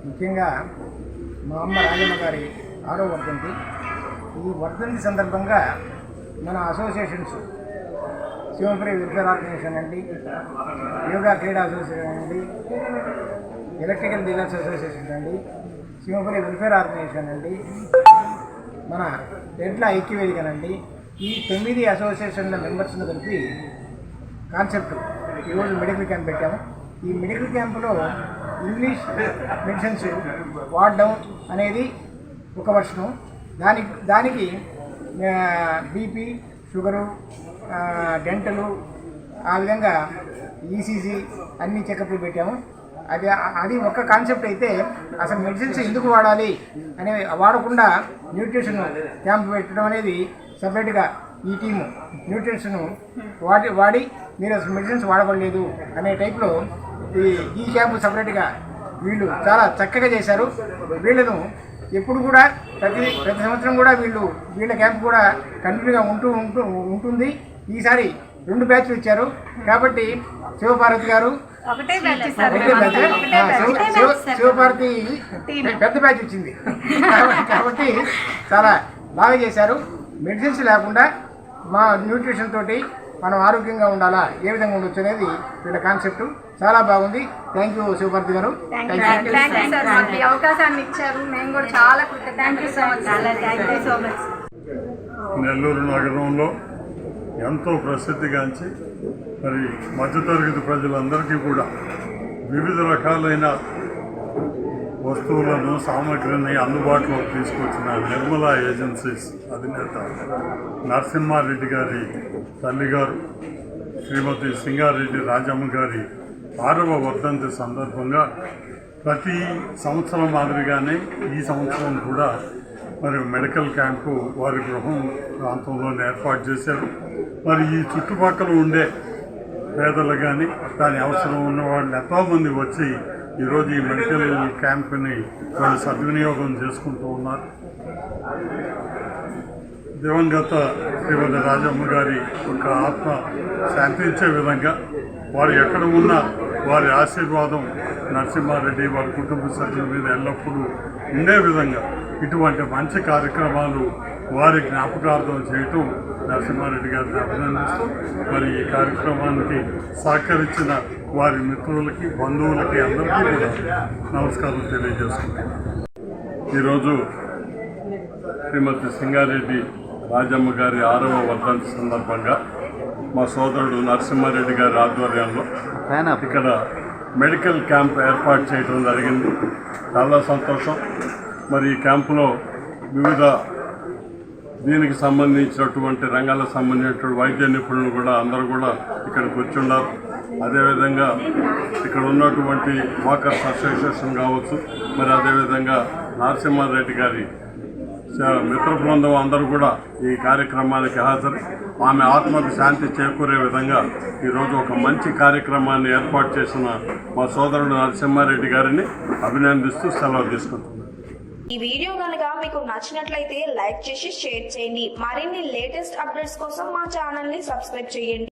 ముఖ్యంగా మా అమ్మ రాజమ్మ గారి 6వ వర్ధంతి. ఈ వర్ధంతి సందర్భంగా మన అసోసియేషన్స్ శివపురి వెల్ఫేర్ ఆర్గనైజేషన్ అండి, యోగా క్రీడా అసోసియేషన్ అండి, ఎలక్ట్రికల్ డీలర్స్ అసోసియేషన్ అండి, శివపురి వెల్ఫేర్ ఆర్గనైజేషన్ అండి, మన ఎడ్ల ఐక్యవేదికనండి, ఈ 9 అసోసియేషన్ల మెంబర్స్ని కలిపి కాన్సెప్ట్ ఈరోజు మెడికల్ క్యాంప్ పెట్టాము. ఈ మెడికల్ క్యాంపులో ఇంగ్లీష్ మెడిసిన్స్ వాడడం అనేది ఒక వర్షం, దానికి బీపీ, షుగరు, డెంటలు, ఆ విధంగా ఈసీజీ అన్ని చెకప్లు పెట్టాము. అది ఒక కాన్సెప్ట్ అయితే అసలు మెడిసిన్స్ ఎందుకు వాడాలి అనే వాడకుండా న్యూట్రిషన్ క్యాంప్ పెట్టడం అనేది సపరేట్గా ఈ టీము న్యూట్రిషన్ వాడి మీరు అసలు మెడిసిన్స్ వాడబడలేదు అనే టైప్లో ఈ క్యాంపు సపరేట్గా వీళ్ళు చాలా చక్కగా చేశారు. వీళ్ళను ఎప్పుడు కూడా ప్రతి సంవత్సరం కూడా వీళ్ళ క్యాంప్ కూడా కంటిన్యూగా ఉంటుంది. ఈసారి 2 బ్యాచ్లు ఇచ్చారు కాబట్టి శివపార్వతి గారు శివపార్వతి పెద్ద బ్యాచ్ ఇచ్చింది కాబట్టి చాలా బాగా చేశారు. మెడిసిన్స్ లేకుండా మా న్యూట్రిషన్ తోటి మనం ఆరోగ్యంగా ఉండాలా, ఏ విధంగా ఉండొచ్చు అనేది వీళ్ళ కాన్సెప్ట్ చాలా బాగుంది. థ్యాంక్ యూ శివపార్వతి గారు. అవకాశాన్ని ఇచ్చారు, మేము కూడా చాలా నెల్లూరు నగరంలో ఎంతో ప్రసిద్ధిగాంచి మరి మధ్యతరగతి ప్రజలందరికీ కూడా వివిధ రకాలైన వస్తువులను సామగ్రిని అందుబాటులోకి తీసుకొచ్చిన నిర్మలా ఏజెన్సీస్ అధినేత నరసింహారెడ్డి గారి తల్లిగారు శ్రీమతి సింగారెడ్డి రాజమ్మ గారి 6వ వర్ధంతి సందర్భంగా ప్రతి సంవత్సరం మాదిరిగానే ఈ సంవత్సరం కూడా మరి మెడికల్ క్యాంపు వారి గృహం ప్రాంతంలోనే ఏర్పాటు చేశారు. మరి ఈ చుట్టుపక్కల ఉండే పేదలు కానీ దాని అవసరం ఉన్న వాళ్ళు ఎంతోమంది వచ్చి ఈరోజు ఈ మెడికల్ క్యాంప్ని వాళ్ళు సద్వినియోగం చేసుకుంటూ ఉన్నారు. దివంగత శ్రీమతి రాజమ్మ గారి ఒక ఆత్మ శాంతించే విధంగా వారు ఎక్కడ ఉన్నా వారి ఆశీర్వాదం నరసింహారెడ్డి వారి కుటుంబ సభ్యుల మీద ఎల్లప్పుడూ ఉండే విధంగా ఇటువంటి మంచి కార్యక్రమాలు వారి జ్ఞాపకార్థం చేయటం నరసింహారెడ్డి గారిని అభినందిస్తూ మరి ఈ కార్యక్రమానికి సహకరించిన వారి మిత్రులకి, బంధువులకి అందరికీ కూడా నమస్కారం తెలియజేస్తున్నాను. ఈరోజు శ్రీమతి సింగారెడ్డి రాజమ్మ గారి 6వ వర్ధంతి సందర్భంగా మా సోదరుడు నరసింహారెడ్డి గారి ఆధ్వర్యంలో ఇక్కడ మెడికల్ క్యాంప్ ఏర్పాటు చేయడం జరిగింది. చాలా సంతోషం. మరి ఈ క్యాంపులో వివిధ దీనికి సంబంధించినటువంటి రంగాలకు సంబంధించినటువంటి వైద్య నిపుణులు కూడా అందరూ కూడా ఇక్కడికి వచ్చి ఉన్నారు. అదేవిధంగా ఇక్కడ ఉన్నటువంటి వాకర్స్ అసోసియేషన్ కావచ్చు, మరి అదేవిధంగా నరసింహారెడ్డి గారి మిత్ర బృందం అందరూ కూడా ఈ కార్యక్రమానికి హాజరై ఆమె ఆత్మకు శాంతి చేకూరే విధంగా ఈరోజు ఒక మంచి కార్యక్రమాన్ని ఏర్పాటు చేసిన మా సోదరుడు నరసింహారెడ్డి గారిని అభినందిస్తూ సెలవు తీసుకుంటున్నాను. ఈ వీడియో కనుక మీకు నచ్చినట్లయితే లైక్ చేసి షేర్ చేయండి. మరిన్ని లేటెస్ట్ అప్డేట్స్ కోసం మా ఛానల్ ని సబ్స్క్రైబ్ చేయండి.